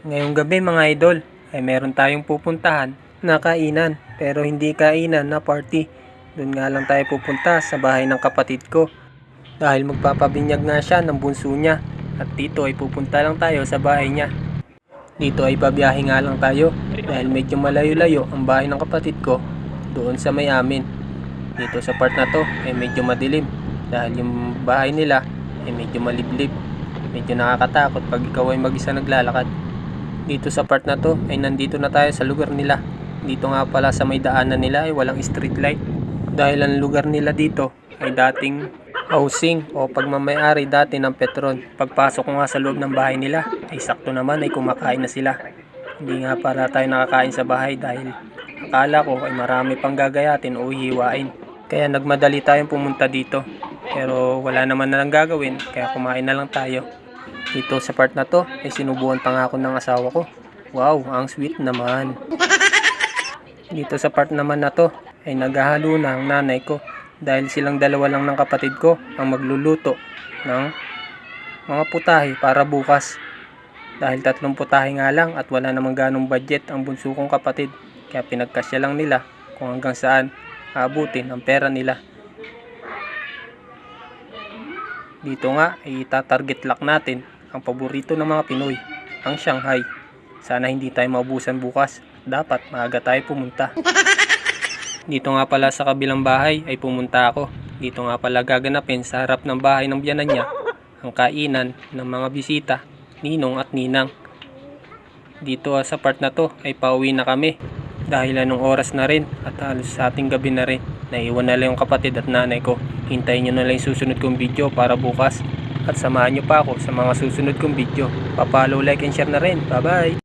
Ngayong gabi mga idol ay meron tayong pupuntahan na kainan, pero hindi kainan na party. Doon nga lang tayo pupunta sa bahay ng kapatid ko dahil magpapabinyag nga siya ng bunso niya, at dito ay pupunta lang tayo sa bahay niya. Dito ay babiyahe nga lang tayo dahil medyo malayo-layo ang bahay ng kapatid ko doon sa may amin. Dito sa part na to ay medyo madilim dahil yung bahay nila ay medyo maliblib. Medyo nakakatakot pag ikaw ay mag-isa naglalakad. Dito sa part na to ay nandito na tayo sa lugar nila. Dito nga pala sa may daanan nila ay walang street light dahil ang lugar nila dito ay dating housing o pagmamayari dati ng Petron. Pagpasok ko nga sa loob ng bahay nila ay sakto naman ay kumakain na sila. Hindi nga para tayo nakakain sa bahay dahil akala ko ay marami pang gagayatin o hihiwain. Kaya nagmadali tayong pumunta dito, pero wala naman na lang gagawin kaya kumain na lang tayo. Dito sa part na to ay sinubuan pa nga ako ng asawa ko. Wow, ang sweet naman. Dito sa part naman na to ay naghahalo na ang nanay ko dahil silang dalawa lang ng kapatid ko ang magluluto ng mga putahe para bukas. Dahil 3 putahe nga lang at wala namang ganong budget ang bunso kong kapatid, kaya pinagkasya lang nila kung hanggang saan aabutin ang pera nila. Dito nga ay itatarget lock natin ang paborito ng mga Pinoy, ang Shanghai. Sana hindi tayo maubusan bukas. Dapat maaga tayo pumunta. Dito nga pala sa kabilang bahay ay pumunta ako. Dito nga pala gaganapin sa harap ng bahay ng biyanan niya ang kainan ng mga bisita, ninong at ninang. Dito sa part na to ay pauwi na kami dahil anong oras na rin at halos sa ating gabi na rin. Naiwan na lang yung kapatid at nanay ko. Hintayin nyo na lang yung susunod kong video para bukas. At samahan nyo pa ako sa mga susunod kong video. Pa-follow, like and share na rin. Bye bye!